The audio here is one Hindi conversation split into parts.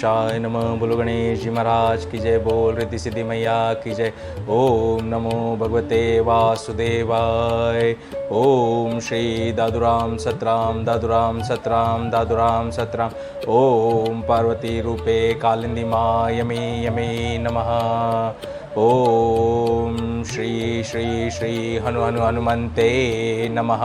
गणेशाय नमः। बोलो गणेश जी महाराज की जय। बोल रिद्धि सिद्धि मैया की जय। ओम नमो भगवते वासुदेवाय। ओम श्री दादुराम सतराम दादुराम सतराम दादुराम सतराम। ओम पार्वती रूपे कालिंदी माँ यमी यमी नमः। ओम श्री श्री श्री हनु हनु हनुमंते नमः।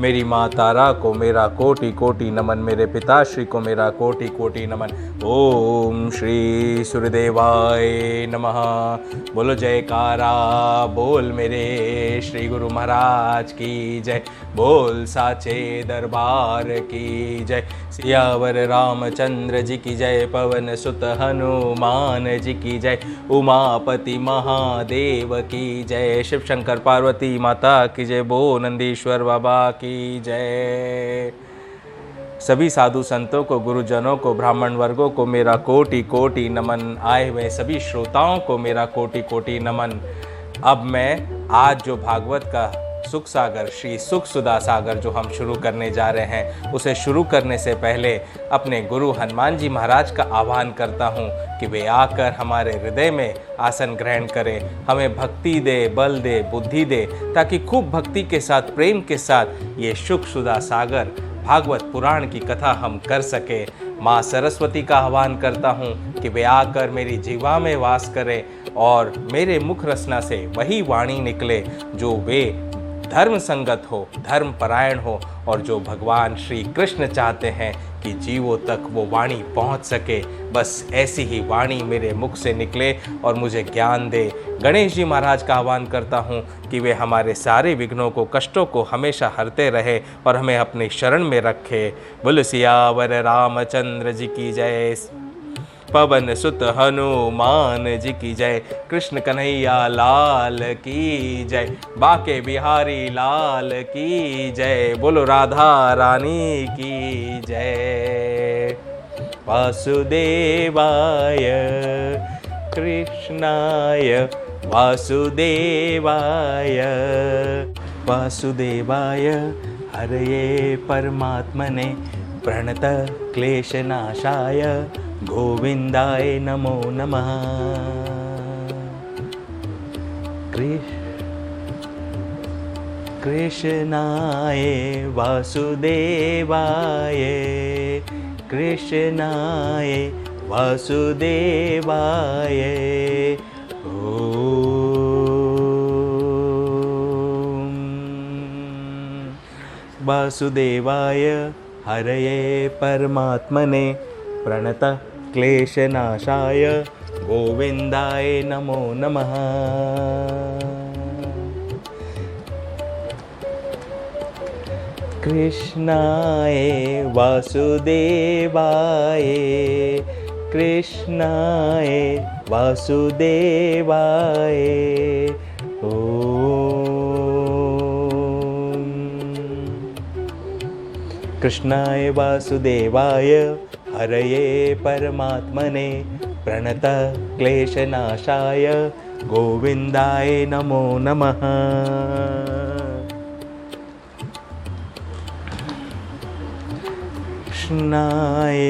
मेरी माँ तारा को मेरा कोटि कोटि नमन। मेरे पिताश्री को मेरा कोटि कोटि नमन। ओम श्री सूर्यदेवाय नमः। बोलो जयकारा बोल मेरे श्री गुरु महाराज की जय। बोल साचे दरबार की जय। सियावर रामचंद्र जी की जय। पवन सुत हनुमान जी की जय। उमापति महादेव की जय। शिव शंकर पार्वती माता की जय। बो नंदीश्वर बाबा की जय। सभी साधु संतों को, गुरुजनों को, ब्राह्मण वर्गों को मेरा कोटि कोटि नमन। आए हुए सभी श्रोताओं को मेरा कोटि कोटि नमन। अब मैं आज जो भागवत का सुख सागर, श्री सुख सुधा सागर जो हम शुरू करने जा रहे हैं, उसे शुरू करने से पहले अपने गुरु हनुमान जी महाराज का आह्वान करता हूँ कि वे आकर हमारे हृदय में आसन ग्रहण करें, हमें भक्ति दे, बल दे, बुद्धि दे, ताकि खूब भक्ति के साथ, प्रेम के साथ ये सुख सुधा सागर भागवत पुराण की कथा हम कर सके। माँ सरस्वती का आह्वान करता हूँ कि वे आकर मेरी जीवा में वास करें और मेरे मुख रसना से वही वाणी निकले जो वे धर्म संगत हो, धर्म परायण हो, और जो भगवान श्री कृष्ण चाहते हैं कि जीवों तक वो वाणी पहुंच सके। बस ऐसी ही वाणी मेरे मुख से निकले और मुझे ज्ञान दे। गणेश जी महाराज का आह्वान करता हूँ कि वे हमारे सारे विघ्नों को, कष्टों को हमेशा हरते रहे और हमें अपनी शरण में रखे। बोलो सियावर रामचंद्र जी की जय। पवन सुत हनुमान जी की जय। कृष्ण कन्हैया लाल की जय। बाके बिहारी लाल की जय। बोलो राधा रानी की जय। वासुदेवाय कृष्णाय वासुदेवाय वासुदेवाय हरये परमात्मने प्रणत क्लेशनाशाय गोविंदाय नमो नमः। कृष्णाय वासुदेवाय कृष्णाय वासुदेवाय ओम वासुदेवाय हरये परमात्मने प्रणत क्लेशनाशाय गोविंदाय नमो नमः। कृष्णाय वासुदेवाय कृष्णाय वासुदेवाय ओम कृष्णाय वासुदेवाय हरये परमात्मने प्रणत क्लेशनाशाय गोविंदाय नमो नमः। कृष्णाय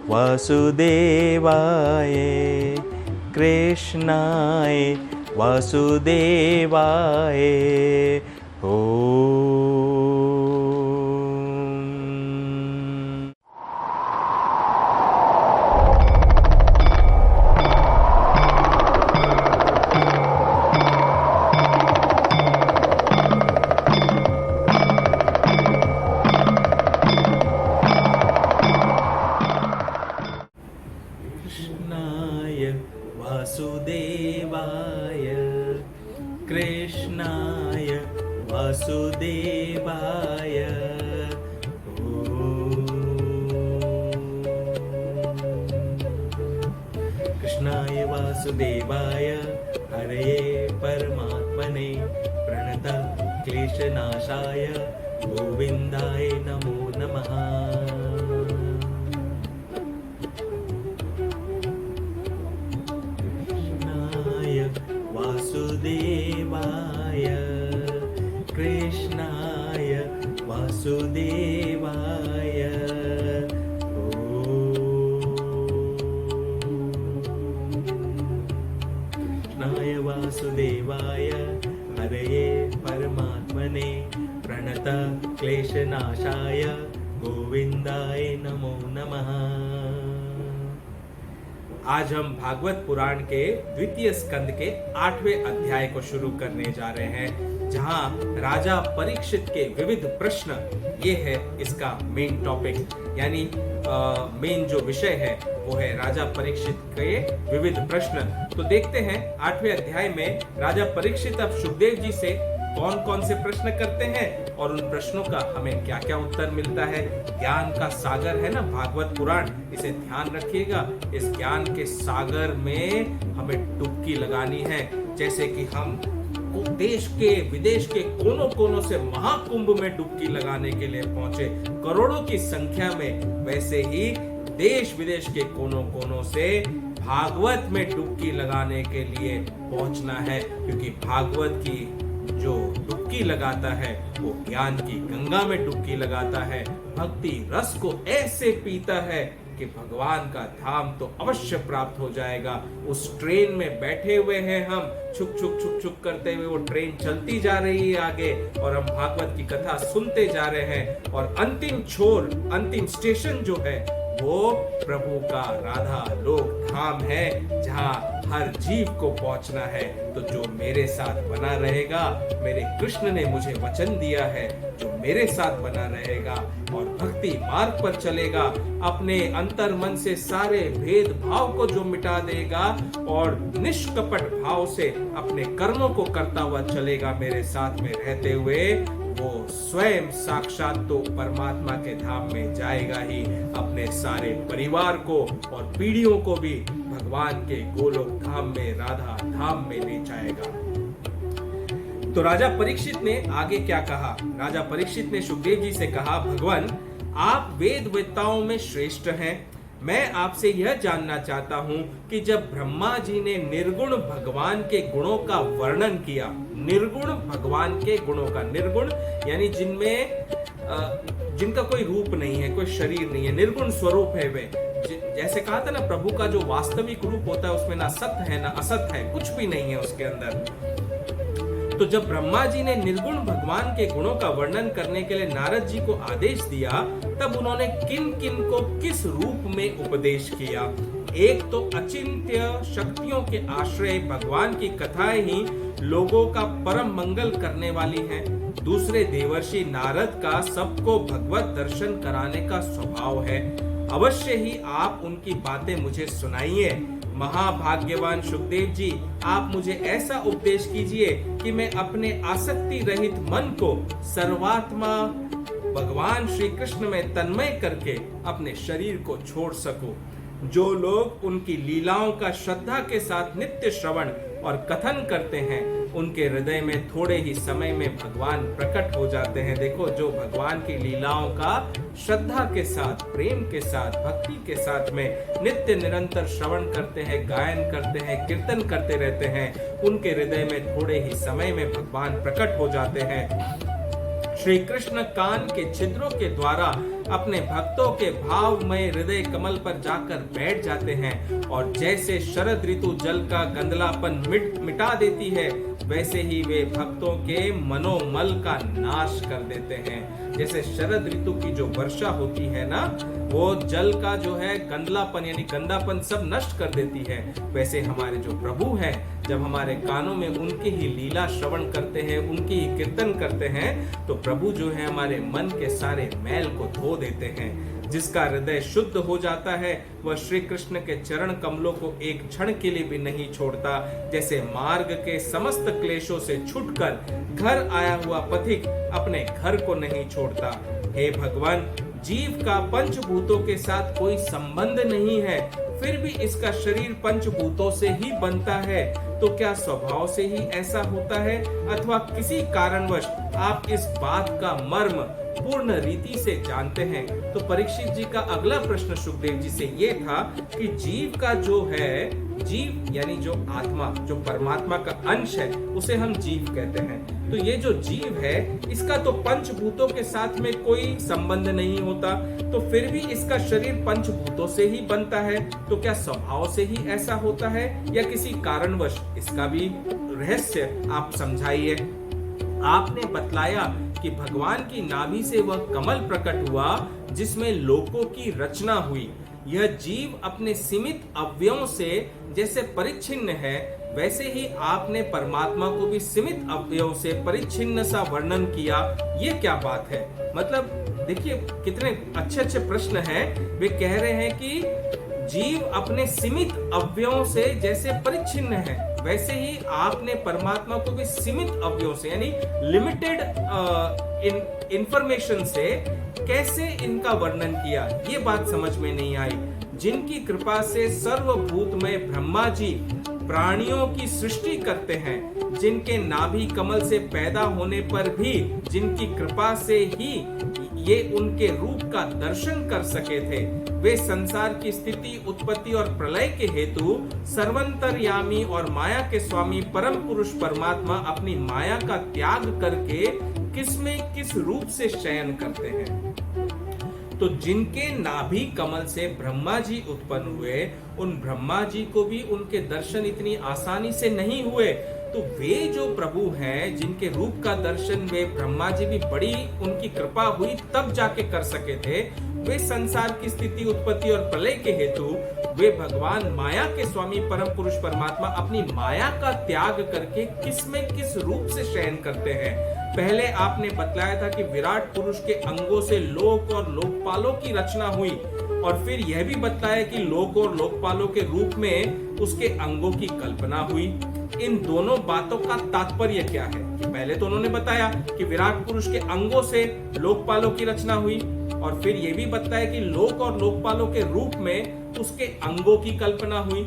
वासुदेवाय कृष्णाय वासुदेवाय वासुदेवाय कृष्णाय वासुदेवाय कृष्णाय वासुदेवाय हरये परमात्मने प्रणत क्लेशनाशाय गोविंदाय नमो नमः। वासुदेवाय कृष्णाय वासुदेवाय वासुदेवाय हरये परमात्मने प्रणत क्लेशनाशाय गोविंदाय नमो नमः। आज हम भागवत पुराण के द्वितीय स्कंद के 8वें अध्याय को शुरू करने जा रहे हैं, जहां राजा परीक्षित के विविध प्रश्न, ये है इसका मेन टॉपिक, यानी मेन जो विषय है वो है राजा परीक्षित के विविध प्रश्न। तो देखते हैं 8वें अध्याय में राजा परीक्षित अब सुखदेव जी से कौन कौन से प्रश्न करते हैं और उन प्रश्नों का हमें क्या क्या उत्तर मिलता है। ज्ञान का सागर है ना भागवत पुराण, इसे ध्यान रखिएगा। इस ज्ञान के सागर में हमें डुबकी लगानी है, जैसे कि हम देश के विदेश के कोनों कोनों से महाकुंभ में डुबकी लगाने के लिए पहुंचे करोड़ों की संख्या में, वैसे ही देश विदेश के कोनों कोनों से भागवत में डुबकी लगाने के लिए पहुंचना है, क्योंकि भागवत की जो डुबकी लगाता है वो ज्ञान की गंगा में डुबकी लगाता है, भक्ति रस को ऐसे पीता है कि भगवान का धाम तो अवश्य प्राप्त हो जाएगा। उस ट्रेन में बैठे हुए हैं हम, छुक छुक छुक छुक करते हुए वो ट्रेन चलती जा रही है आगे, और हम भागवत की कथा सुनते जा रहे हैं, और अंतिम छोर, अंतिम स्टेशन जो है वो प्रभु का राधा लोक धाम है, जहां हर जीव को पहुंचना है। तो जो मेरे साथ बना रहेगा, मेरे कृष्ण ने मुझे वचन दिया है, जो मेरे साथ बना रहेगा और भक्ति मार्ग पर चलेगा, अपने अंतर मन से सारे भेद भाव को जो मिटा देगा और निष्कपट भाव से अपने कर्मों को करता हुआ चलेगा मेरे साथ में रहते हुए, वो स्वयं साक्षात तो परमात्मा के धाम में जाएगा ही, अपने सारे परिवार को और पीढ़ियों को भी भगवान के गोलोक धाम में, राधा धाम में ले जाएगा। तो राजा परीक्षित ने आगे क्या कहा? राजा परीक्षित ने सुखदेव जी से कहा, भगवान आप वेद वेत्ताओं में श्रेष्ठ हैं। मैं आपसे यह जानना चाहता हूं कि जब ब्रह्मा जी ने निर्गुण भगवान के गुणों का वर्णन किया, निर्गुण भगवान के गुणों का, निर्गुण यानी जिनमें जिनका कोई रूप नहीं है, कोई शरीर नहीं है, निर्गुण स्वरूप है वे, जैसे कहा था ना प्रभु का जो वास्तविक रूप होता है उसमें ना सत्य है ना असत है, कुछ भी नहीं है उसके अंदर। तो जब ब्रह्मा जी ने निर्गुण भगवान के गुणों का वर्णन करने के लिए नारद जी को आदेश दिया, तब उन्होंने किन किन को किस रूप में उपदेश किया। एक तो अचिंत्य शक्तियों के आश्रय भगवान की कथाएं ही लोगों का परम मंगल करने वाली हैं। दूसरे देवर्षि नारद का सबको भगवत दर्शन कराने का स्वभाव है। अवश्य ही आप उनकी बातें मुझे सुनाइए। महाभाग्यवान सुखदेव जी, आप मुझे ऐसा उपदेश कीजिए कि मैं अपने आसक्ति रहित मन को सर्वात्मा भगवान श्री कृष्ण में तन्मय करके अपने शरीर को छोड़ सकूं। जो लोग उनकी लीलाओं का श्रद्धा के साथ नित्य श्रवण और कथन करते हैं, उनके हृदय में थोड़े ही समय में भगवान प्रकट हो जाते हैं। देखो, जो भगवान की लीलाओं का श्रद्धा के साथ, प्रेम के साथ, भक्ति के साथ में नित्य निरंतर श्रवण करते हैं, गायन करते हैं, कीर्तन करते रहते हैं, उनके हृदय में थोड़े ही समय में भगवान प्रकट हो जाते हैं। श्री कृष्ण कान के छिद्रों के द्वारा अपने भक्तों के भावमय हृदय कमल पर जाकर बैठ जाते हैं, और जैसे शरद ऋतु जल का गंदलापन मिटा देती है, वैसे ही वे भक्तों के मनोमल का नाश कर देते हैं। जैसे शरद ऋतु की जो वर्षा होती है ना, वो जल का जो है गंदलापन यानी गंदापन सब नष्ट कर देती है, वैसे हमारे जो प्रभु हैं, जब हमारे कानों में उनकी ही लीला श्रवण करते हैं, उनकी ही कीर्तन करते हैं, तो प्रभु जो है हमारे मन के सारे मैल को धो देते हैं। जिसका हृदय शुद्ध हो जाता है, वह श्री कृष्ण के चरण कमलों को एक क्षण के लिए भी नहीं छोड़ता। जैसे मार्ग के समस्त क्लेशों से छूटकर घर आया हुआ पथिक अपने घर को नहीं छोड़ता। हे भगवान, जीव का पंचभूतों के साथ कोई संबंध नहीं है, फिर भी इसका शरीर पंचभूतों से ही बनता है, तो क्या स्वभाव से ही ऐसा होता है अथवा किसी कारणवश आप इस बात का मर्म पूर्ण रीति से जानते हैं? तो परीक्षित जी का अगला प्रश्न सुखदेव जी से ये था कि जीव का जो है, जीव यानी जो आत्मा, जो परमात्मा का अंश है, उसे हम जीव कहते हैं। तो ये जो जीव है इसका तो पंचभूतों के साथ में कोई संबंध नहीं होता, तो फिर भी इसका शरीर पंचभूतों से ही बनता है। तो क्या स्वभाव से ही ऐसा होता है या किसी कारणवश? इसका भी रहस्य आप समझाइए। आपने बतलाया कि भगवान की नाभि से वह कमल प्रकट हुआ जिसमें लोकों की रचना हुई। यह जीव अपने सीमित अवयवों से जैसे परिच्छिन्न है, वैसे ही आपने परमात्मा को भी सीमित अवयव से परिच्छिन्न सा वर्णन किया। ये क्या बात है? मतलब देखिए कितने अच्छे अच्छे प्रश्न हैं। वे कह रहे हैं कि जीव अपने सीमित अवयवों से जैसे परिच्छिन्न है, वैसे ही आपने परमात्मा को भी सीमित अवयवों से यानी लिमिटेड इंफॉर्मेशन से कैसे इनका वर्णन किया, ये बात समझ में नहीं आई। जिनकी कृपा से सर्वभूतमय ब्रह्मा जी प्राणियों की सृष्टि करते हैं, जिनके नाभि कमल से पैदा होने पर भी जिनकी कृपा से ही ये उनके रूप का दर्शन कर सके थे, वे संसार की स्थिति, उत्पत्ति और प्रलय के हेतु सर्वंतर्यामी और माया के स्वामी परम पुरुष परमात्मा अपनी माया का त्याग करके किसमें किस रूप से शयन करते हैं। तो जिनके नाभि कमल से ब्रह्मा जी उत्पन्न हुए, उन ब्रह्मा जी को भी उनके दर्शन इतनी आसानी से नहीं हुए। तो वे जो प्रभु हैं जिनके रूप का दर्शन वे ब्रह्मा जी भी बड़ी उनकी कृपा हुई तब जाके कर सके थे, वे संसार की स्थिति, उत्पत्ति और प्रलय के हेतु वे भगवान माया के स्वामी परम पुरुष परमात्मा अपनी माया का त्याग करके किसमें किस रूप से शयन करते हैं। पहले आपने बतलाया था कि विराट पुरुष के अंगों से लोक और लोकपालों की रचना हुई, और फिर यह भी बतलाया कि लोक और लोकपालों के रूप में उसके अंगों की कल्पना हुई। इन दोनों बातों का तात्पर्य क्या है? कि पहले तो उन्होंने बताया कि विराट पुरुष के अंगों से लोकपालों की रचना हुई, और फिर यह भी बताया कि लोक और लोकपालों के रूप में उसके अंगों की कल्पना हुई।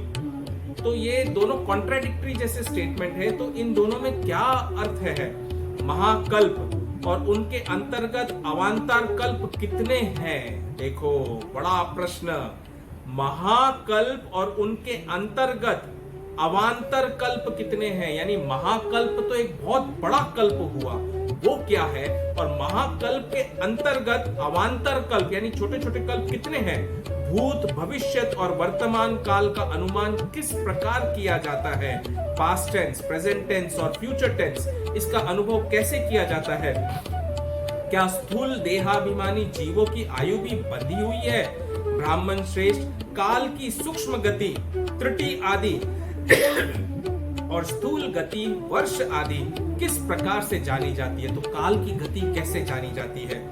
तो ये दोनों कॉन्ट्राडिक्टरी जैसे स्टेटमेंट है, तो इन दोनों में क्या अर्थ है? महाकल्प और उनके अंतर्गत अवांतर कल्प कितने हैं? देखो बड़ा प्रश्न। महाकल्प और उनके अंतर्गत अवांतर कल्प कितने हैं? यानी महाकल्प तो एक बहुत बड़ा कल्प हुआ, वो क्या है? और महाकल्प के अंतर्गत अवांतर कल्प यानी छोटे छोटे कल्प कितने हैं? भूत, भविष्य और वर्तमान काल का अनुमान किस प्रकार किया जाता है? पास्ट टेंस, प्रेजेंट टेंस और फ्यूचर टेंस, इसका अनुभव कैसे किया जाता है? क्या स्थूल देहाभिमानी जीवों की आयु भी बंधी हुई है? ब्राह्मण श्रेष्ठ, काल की सूक्ष्म गति, त्रुटि आदि और स्थूल गति, वर्ष आदि किस प्रकार से जानी जाती है? तो काल की गति कैसे जानी जाती है?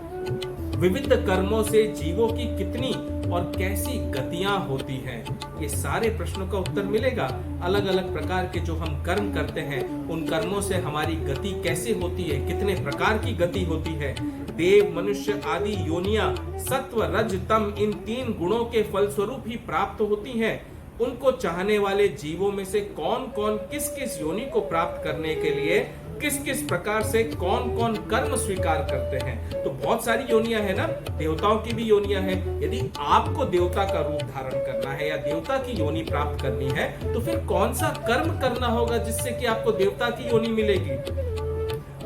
विविध कर्मों से जीवों की कितनी और कैसी गतियां होती हैं? ये सारे प्रश्नों का उत्तर मिलेगा। अलग अलग प्रकार के जो हम कर्म करते हैं, उन कर्मों से हमारी गति कैसे होती है, कितने प्रकार की गति होती है? देव, मनुष्य आदि योनियां सत्व, रज, तम इन तीन गुणों के फलस्वरूप ही प्राप्त होती हैं। उनको चाहने वाले जीवों में से कौन कौन किस किस योनि को प्राप्त करने के लिए किस किस प्रकार से कौन कौन कर्म स्वीकार करते हैं? तो बहुत सारी योनियां है ना, देवताओं की भी योनियां है। यदि आपको देवता का रूप धारण करना है या देवता की योनि प्राप्त करनी है, तो फिर कौन सा कर्म करना होगा जिससे कि आपको देवता की योनि मिलेगी?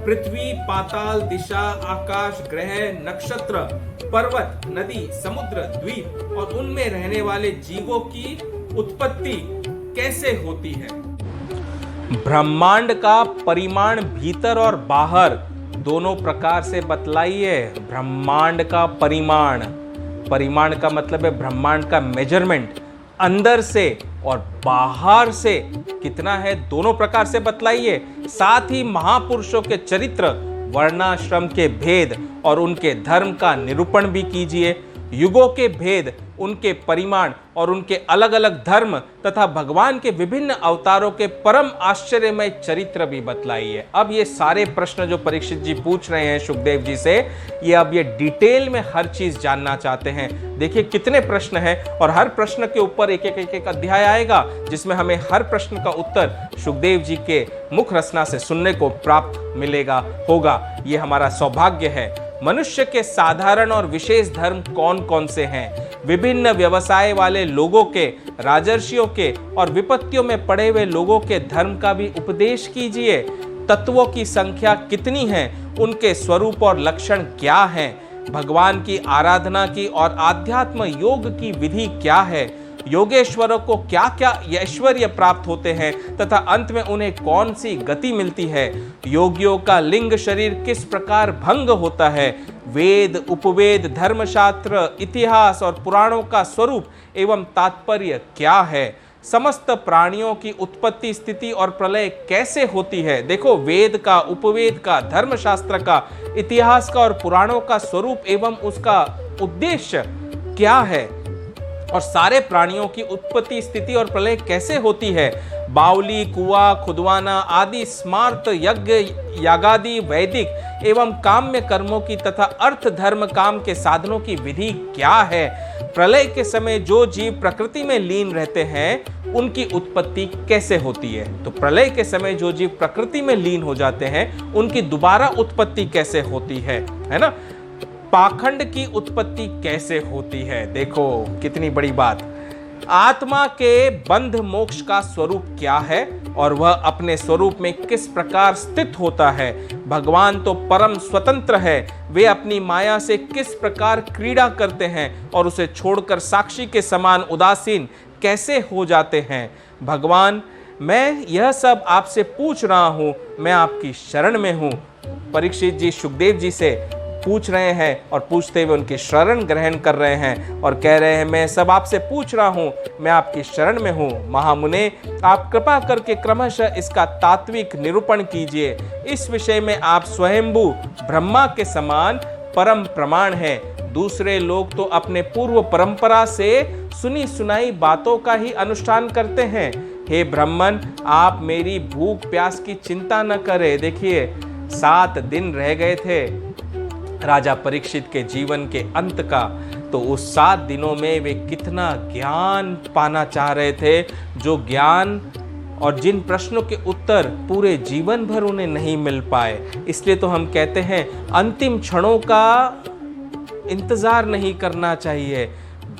पृथ्वी, पाताल, दिशा, आकाश, ग्रह, नक्षत्र, पर्वत, नदी, समुद्र, द्वीप और उनमें रहने वाले जीवों की उत्पत्ति कैसे होती है? ब्रह्मांड का परिमाण भीतर और बाहर दोनों प्रकार से बतलाइए। ब्रह्मांड का परिमाण, परिमाण का मतलब है ब्रह्मांड का मेजरमेंट, अंदर से और बाहर से कितना है, दोनों प्रकार से बतलाइए। साथ ही महापुरुषों के चरित्र, वर्णाश्रम के भेद और उनके धर्म का निरूपण भी कीजिए। युगों के भेद, उनके परिमाण और उनके अलग अलग धर्म तथा भगवान के विभिन्न अवतारों के परम आश्चर्यमय चरित्र भी बतलाइए। अब ये सारे प्रश्न जो परीक्षित जी पूछ रहे हैं सुखदेव जी से, ये अब ये डिटेल में हर चीज जानना चाहते हैं। देखिए कितने प्रश्न हैं और हर प्रश्न के ऊपर एक एक अध्याय आएगा, जिसमें हमें हर प्रश्न का उत्तर सुखदेव जी के मुख रचना से सुनने को प्राप्त मिलेगा होगा। ये हमारा सौभाग्य है। मनुष्य के साधारण और विशेष धर्म कौन कौन से हैं? विभिन्न व्यवसाय वाले लोगों के, राजर्षियों के और विपत्तियों में पड़े हुए लोगों के धर्म का भी उपदेश कीजिए। तत्वों की संख्या कितनी है, उनके स्वरूप और लक्षण क्या हैं, भगवान की आराधना की और आध्यात्म योग की विधि क्या है, योगेश्वरों को क्या क्या ऐश्वर्य प्राप्त होते हैं तथा अंत में उन्हें कौन सी गति मिलती है, योगियों का लिंग शरीर किस प्रकार भंग होता है, वेद, उपवेद, धर्मशास्त्र, इतिहास और पुराणों का स्वरूप एवं तात्पर्य क्या है, समस्त प्राणियों की उत्पत्ति, स्थिति और प्रलय कैसे होती है। देखो, वेद का, उपवेद का, धर्मशास्त्र का, इतिहास का और पुराणों का स्वरूप एवं उसका उद्देश्य क्या है, और सारे प्राणियों की उत्पत्ति, स्थिति और प्रलय कैसे होती है। बावली, कुआं खुदवाना आदि स्मार्त, यज्ञ, यागादि, वैदिक एवं काम्य कर्मों की तथा अर्थ, धर्म, काम के साधनों की विधि क्या है। प्रलय के समय जो जीव प्रकृति में लीन रहते हैं उनकी उत्पत्ति कैसे होती है। तो प्रलय के समय जो जीव प्रकृति में लीन हो जाते हैं उनकी दोबारा उत्पत्ति कैसे होती है ना। पाखंड की उत्पत्ति कैसे होती है। देखो कितनी बड़ी बात। आत्मा के बंध मोक्ष का स्वरूप क्या है और वह अपने स्वरूप में किस प्रकार स्थित होता है। भगवान तो परम स्वतंत्र है, वे अपनी माया से किस प्रकार क्रीड़ा करते हैं और उसे छोड़कर साक्षी के समान उदासीन कैसे हो जाते हैं। भगवान, मैं यह सब आपसे पूछ रहा हूँ, मैं आपकी शरण में हूँ। परीक्षित जी सुखदेव जी से पूछ रहे हैं और पूछते हुए उनकी शरण ग्रहण कर रहे हैं और कह रहे हैं, मैं सब आपसे पूछ रहा हूँ, मैं आपकी शरण में हूँ। महामुने, आप कृपा करके क्रमशः इसका तात्विक निरूपण कीजिए। इस विषय में आप स्वयंभू ब्रह्मा के समान परम प्रमाण हैं। दूसरे लोग तो अपने पूर्व परंपरा से सुनी सुनाई बातों का ही अनुष्ठान करते हैं। हे ब्राह्मण, आप मेरी भूख प्यास की चिंता न करें। देखिए 7 दिन रह गए थे राजा परीक्षित के जीवन के अंत का, तो उस 7 दिनों में वे कितना ज्ञान पाना चाह रहे थे, जो ज्ञान और जिन प्रश्नों के उत्तर पूरे जीवन भर उन्हें नहीं मिल पाए। इसलिए तो हम कहते हैं अंतिम क्षणों का इंतजार नहीं करना चाहिए,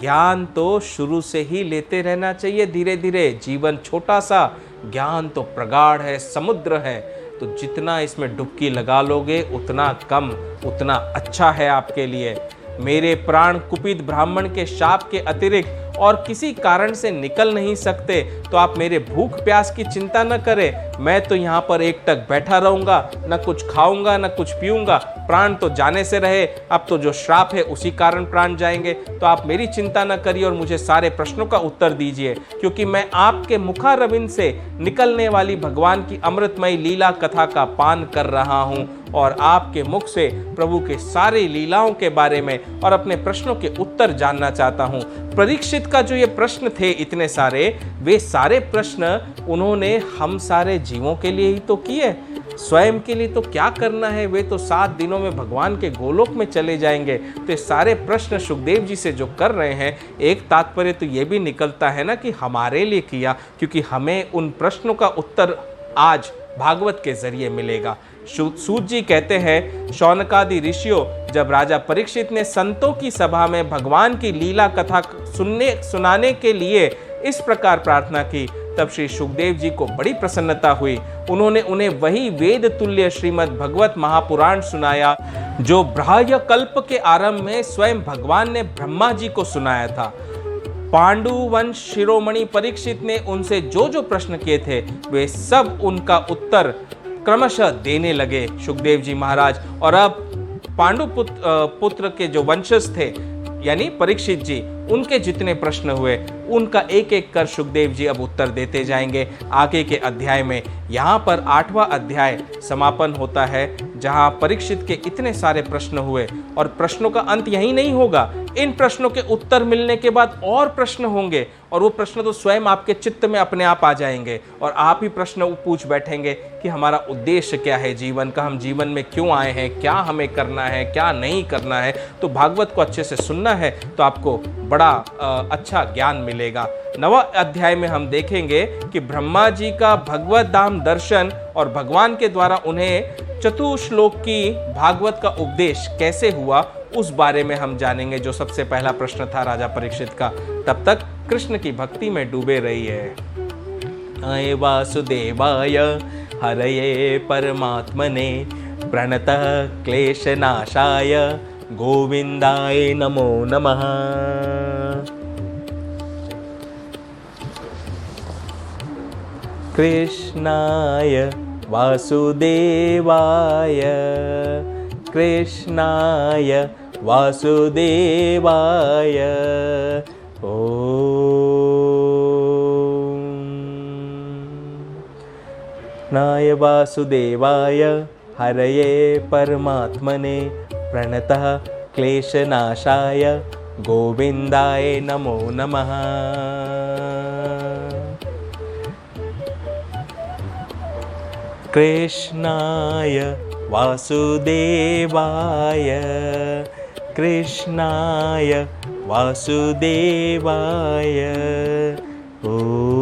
ज्ञान तो शुरू से ही लेते रहना चाहिए धीरे धीरे। जीवन छोटा सा, ज्ञान तो प्रगाढ़ है, समुद्र है, तो जितना इसमें डुबकी लगा लोगे उतना कम, उतना अच्छा है आपके लिए। मेरे प्राण कुपित ब्राह्मण के शाप के अतिरिक्त और किसी कारण से निकल नहीं सकते, तो आप मेरे भूख प्यास की चिंता न करें। मैं तो यहाँ पर एकटक बैठा रहूँगा, न कुछ खाऊंगा न कुछ पीऊंगा। प्राण तो जाने से रहे, अब तो जो श्राप है उसी कारण प्राण जाएंगे। तो आप मेरी चिंता न करिए और मुझे सारे प्रश्नों का उत्तर दीजिए, क्योंकि मैं आपके मुखारविंद से निकलने वाली भगवान की अमृतमयी लीला कथा का पान कर रहा हूँ और आपके मुख से प्रभु के सारी लीलाओं के बारे में और अपने प्रश्नों के उत्तर जानना चाहता हूँ। परीक्षित का जो ये प्रश्न थे इतने सारे, वे सारे प्रश्न उन्होंने हम सारे जीवों के लिए ही तो किए, स्वयं के लिए तो क्या करना है। वे तो 7 दिनों में भगवान के गोलोक में चले जाएंगे। तो ये सारे प्रश्न सुखदेव जी से जो कर रहे हैं, एक तात्पर्य तो ये भी निकलता है ना कि हमारे लिए किया, क्योंकि हमें उन प्रश्नों का उत्तर आज भागवत के जरिए मिलेगा। सूत जी कहते हैं, शौनकादि ऋषियों, जब राजा परीक्षित ने संतों की सभा में भगवान की लीला कथा सुनाने के लिए इस प्रकार प्रार्थना की, तब श्री सुखदेव जी को बड़ी प्रसन्नता हुई। उन्होंने उन्हें वही वेद तुल्य श्रीमद् भगवत महापुराण सुनाया जो ब्राह्य कल्प के आरंभ में स्वयं भगवान ने ब्रह्मा जी को सुनाया था। पांडु वंश शिरोमणि परीक्षित ने उनसे जो जो प्रश्न किए थे, वे सब उनका उत्तर क्रमशः देने लगे सुखदेव जी महाराज। और अब पांडु पुत्र के जो वंशज थे यानी परीक्षित जी, उनके जितने प्रश्न हुए उनका एक एक कर सुखदेव जी अब उत्तर देते जाएंगे आगे के अध्याय में। यहाँ पर 8वां अध्याय समापन होता है, जहाँ परीक्षित के इतने सारे प्रश्न हुए और प्रश्नों का अंत यही नहीं होगा। इन प्रश्नों के उत्तर मिलने के बाद और प्रश्न होंगे और वो प्रश्न तो स्वयं आपके चित्त में अपने आप आ जाएंगे और आप ही प्रश्न पूछ बैठेंगे कि हमारा उद्देश्य क्या है जीवन का, हम जीवन में क्यों आए हैं, क्या हमें करना है, क्या नहीं करना है। तो भागवत को अच्छे से सुनना है तो आपको बड़ा अच्छा ज्ञान मिलेगा। 9वां अध्याय में हम देखेंगे कि ब्रह्मा जी का भगवत धाम दर्शन और भगवान के द्वारा उन्हें चतुश्लोक की भागवत का उपदेश कैसे हुआ, उस बारे में हम जानेंगे, जो सबसे पहला प्रश्न था राजा परीक्षित का। तब तक कृष्ण की भक्ति में डूबे रहिए। अये वासुदेवाय हरये परमात्मने प्रणतः क्लेशनाशाय गोविन्दाय नमो नमः। कृष्णाय वासुदेवाय कृष्णाय वासुदेवाय ॐ। नाय वासुदेवाय हरये परमात्मने प्रणतः क्लेशनाशाय गोविन्दाय नमो नमः। कृष्णाय वासुदेवाय कृष्णाय वासुदेवाय ॐ।